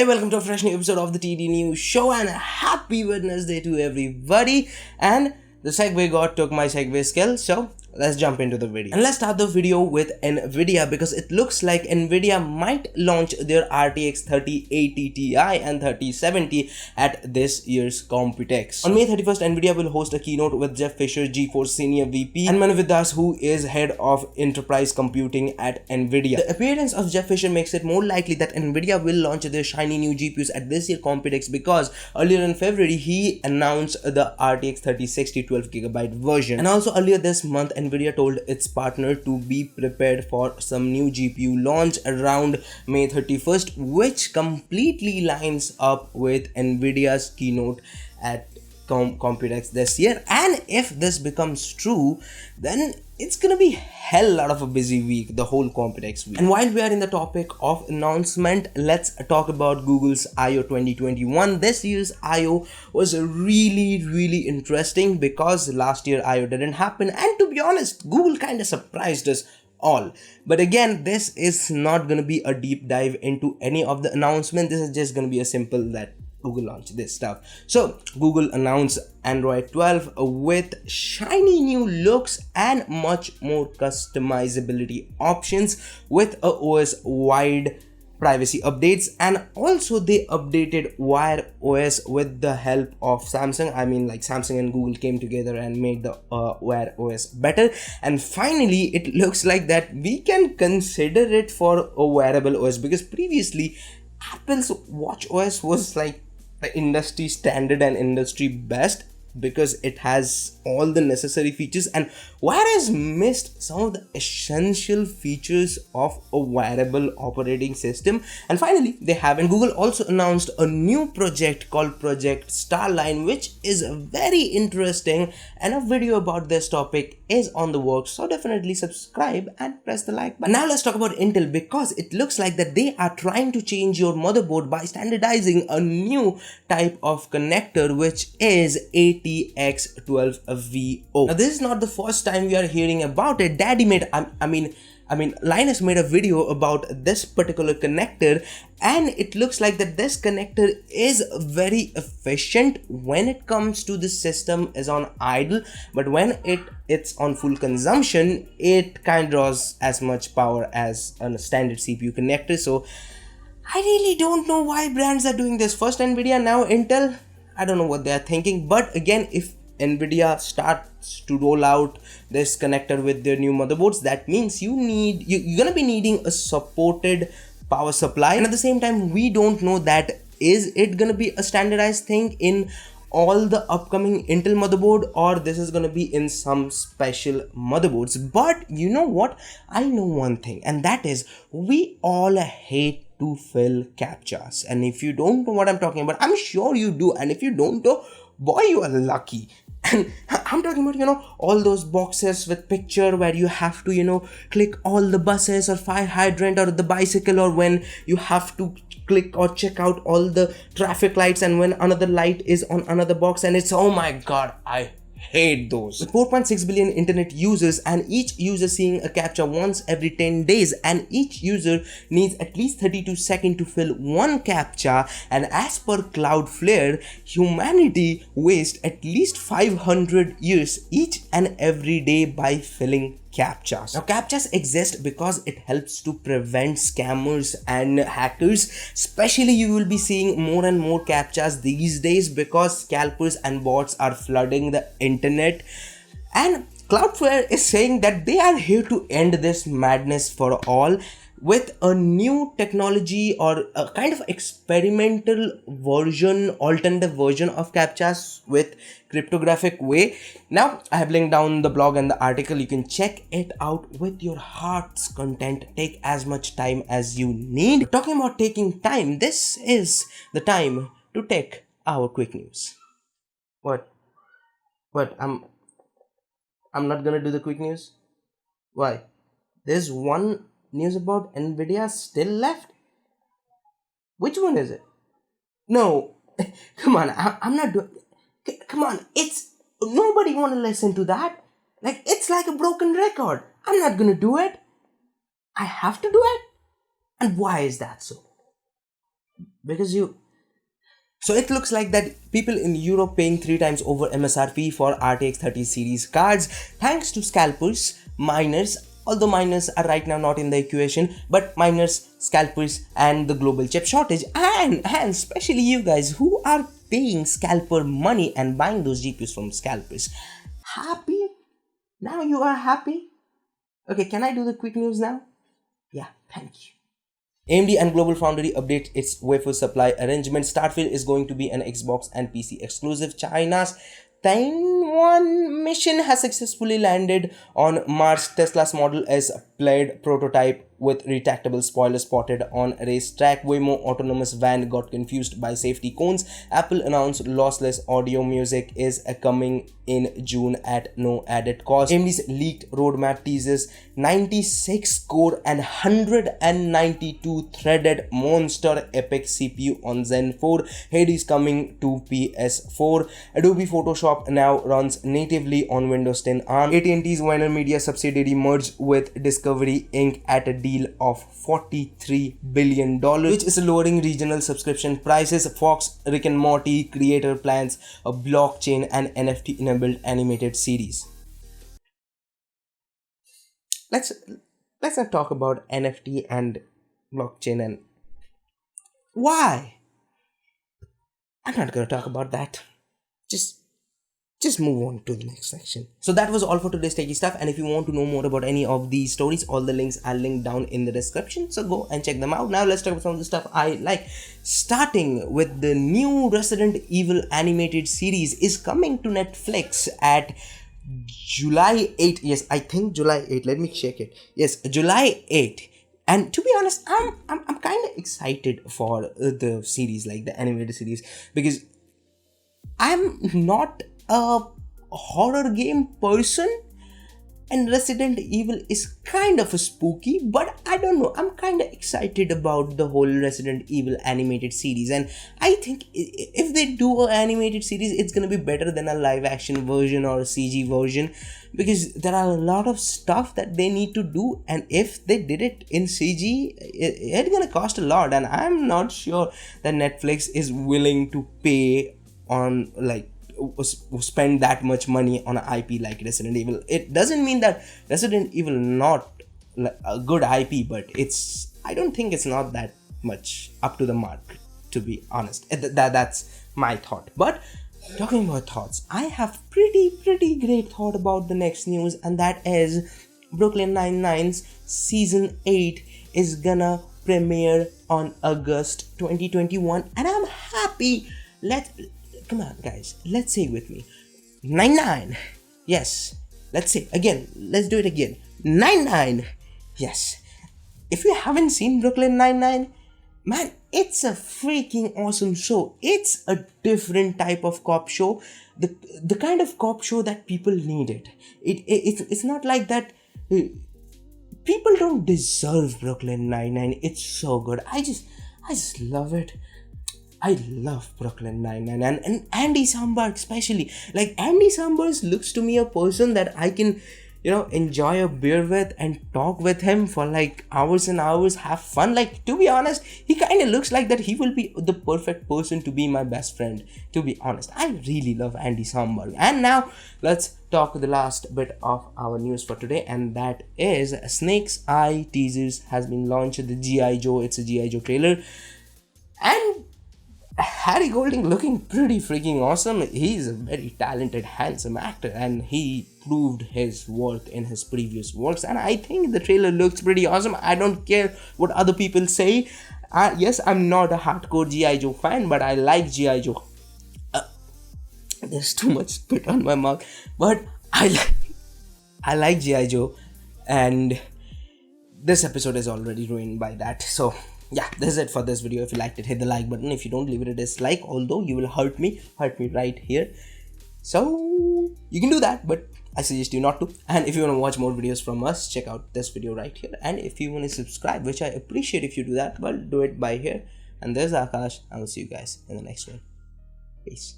Hey, welcome to a fresh new episode of the TD News Show and a happy Wednesday to everybody. And the segue god took my segue skill, so let's jump into the video. And let's start the video with Nvidia because it looks like Nvidia might launch their RTX 3080 Ti and 3070 at this year's Computex. On May 31st, Nvidia will host a keynote with Jeff Fisher, G4 Senior VP, and Manu Vidas, who is head of enterprise computing at Nvidia. The appearance of Jeff Fisher makes it more likely that Nvidia will launch their shiny new GPUs at this year's Computex because earlier in February, he announced the RTX 3060 12GB version. And also earlier this month, Nvidia told its partner to be prepared for some new GPU launch around May 31st, which completely lines up with Nvidia's keynote at Computex this year. And if this becomes true, then it's gonna be hell lot of a busy week, the whole Computex week. And while we are in the topic of announcement, let's talk about Google's I/O 2021. This year's I/O was really interesting because last year I/O didn't happen, and to be honest, Google kind of surprised us all. But again, this is not gonna be a deep dive into any of the announcement. This is just gonna be a simple that Google launched this stuff. So Google announced Android 12 with shiny new looks and much more customizability options with a OS wide privacy updates, and also they updated Wear OS with the help of Samsung. I mean, like Samsung and Google came together and made the Wear OS better. And finally, it looks like that we can consider it for a wearable OS because previously Apple's Watch OS was like the industry standard and industry best because it has all the necessary features, and Wear has missed some of the essential features of a wearable operating system. And finally, they have, and Google also announced a new project called Project Starline, which is very interesting, and a video about this topic is on the works, so definitely subscribe and press the like button. Now let's talk about Intel because it looks like that they are trying to change your motherboard by standardizing a new type of connector, which is ATX12VO. Now this is not the first time we are hearing about it. Daddy made Linus made a video about this particular connector, and it looks like that this connector is very efficient when it comes to the system is on idle, but when it's on full consumption, it kind of draws as much power as a standard CPU connector. So I really don't know why brands are doing this. First Nvidia, now Intel. I don't know what they are thinking, but again, if Nvidia starts to roll out this connector with their new motherboards, that means you're gonna be needing a supported power supply. And at the same time, we don't know that is it gonna be a standardized thing in all the upcoming Intel motherboard, or this is gonna be in some special motherboards. But you know what, I know one thing, and that is we all hate to fill captchas. And if you don't know what I'm talking about, I'm sure you do, and if you don't know, boy, you are lucky. And I'm talking about, all those boxes with picture where you have to, click all the buses or fire hydrant or the bicycle, or when you have to click or check out all the traffic lights, and when another light is on another box, and it's, oh my god, I hate those. With 4.6 billion internet users and each user seeing a captcha once every 10 days, and each user needs at least 32 seconds to fill one captcha, and as per Cloudflare, humanity wastes at least 500 years each and every day by filling captchas. Now captchas exist because it helps to prevent scammers and hackers. Especially you will be seeing more and more captchas these days because scalpers and bots are flooding the internet. And Cloudflare is saying that they are here to end this madness for all with a new technology or a kind of experimental version, alternative version of captchas with cryptographic way. Now I have linked down the blog and the article. You can check it out with your heart's content. Take as much time as you need. Talking about taking time, this is the time to take our quick news. What? I'm not gonna do the quick news? Why? There's one news about Nvidia still left. Which one is it? No, come on, I'm not doing. Come on, it's nobody want to listen to that. Like, it's like a broken record. I'm not gonna do it. I have to do it. And why is that so? because you. So it looks like that people in Europe paying 3 times over MSRP for RTX 30 series cards thanks to scalpers, miners, although miners are right now not in the equation, but miners, scalpers and the global chip shortage, and especially you guys who are paying scalper money and buying those GPUs from scalpers. Happy? Now you are happy? Okay, can I do the quick news now? Yeah, thank you. AMD and GlobalFoundries update its wafer supply arrangement. Starfield is going to be an Xbox and PC exclusive. China's Taiwan mission has successfully landed on Mars. Tesla's Model S Plaid prototype with retractable spoiler spotted on racetrack. Waymo autonomous van got confused by safety cones. Apple announced lossless audio music is coming in June at no added cost. AMD's leaked roadmap teases 96 core and 192 threaded monster epic CPU on Zen 4. Hades coming to PS4. Adobe Photoshop now runs natively on Windows 10 ARM. AT&T's VaynerMedia subsidiary merged with Discovery Inc. at a deal of $43 billion, which is lowering regional subscription prices. Fox Rick and Morty creator plans a blockchain and NFT enabled animated series. Let's not talk about NFT and blockchain and why. I'm not gonna talk about that. Just move on to the next section. So that was all for today's techie stuff, and if you want to know more about any of these stories, all the links are linked down in the description, so go and check them out. Now let's talk about some of the stuff I like, starting with the new Resident Evil animated series is coming to Netflix at July 8. Yes, I think July 8. Let me check it. Yes, July 8. And to be honest, I'm kind of excited for the series, like the animated series, because I'm not a horror game person, and Resident Evil is kind of a spooky, but I don't know, I'm kind of excited about the whole Resident Evil animated series, and I think if they do an animated series, it's gonna be better than a live action version or a CG version, because there are a lot of stuff that they need to do, and if they did it in CG, it's gonna cost a lot, and I'm not sure that Netflix is willing to pay on, like, spend that much money on an IP like Resident Evil. It doesn't mean that Resident Evil not a good IP, but I don't think it's not that much up to the mark, to be honest. That's my thought. But talking about thoughts, I have pretty great thought about the next news, and that is Brooklyn Nine-Nine's season 8 is gonna premiere on August 2021, and I'm happy. Come on, guys, let's say it with me. 9-9. Yes. Let's say again. Let's do it again. 9-9. Yes. If you haven't seen Brooklyn Nine-Nine, man, it's a freaking awesome show. It's a different type of cop show. The kind of cop show that people needed. It's not like that. People don't deserve Brooklyn Nine-Nine. It's so good. I just love it. I love Brooklyn Nine-Nine, and Andy Samberg especially. Like, Andy Samberg looks to me a person that I can, enjoy a beer with and talk with him for like hours and hours, have fun. Like, to be honest, he kind of looks like that he will be the perfect person to be my best friend, to be honest. I really love Andy Samberg. And now let's talk the last bit of our news for today, and that is Snake's Eye teasers has been launched. The G.I. Joe, it's a G.I. Joe trailer, and Harry Golding looking pretty freaking awesome. He's a very talented, handsome actor, and he proved his worth in his previous works, and I think the trailer looks pretty awesome. I don't care what other people say. Yes, I'm not a hardcore G.I. Joe fan, but I like G.I. Joe. There's too much spit on my mouth, but I like G.I. Joe, and this episode is already ruined by that. So yeah, this is it for this video. If you liked it, hit the like button. If you don't, leave it a dislike, although you will hurt me right here. So you can do that, but I suggest you not to. And if you want to watch more videos from us, check out this video right here. And if you want to subscribe, which I appreciate if you do that, well, do it by here. And there's Akash. I will see you guys in the next one. Peace.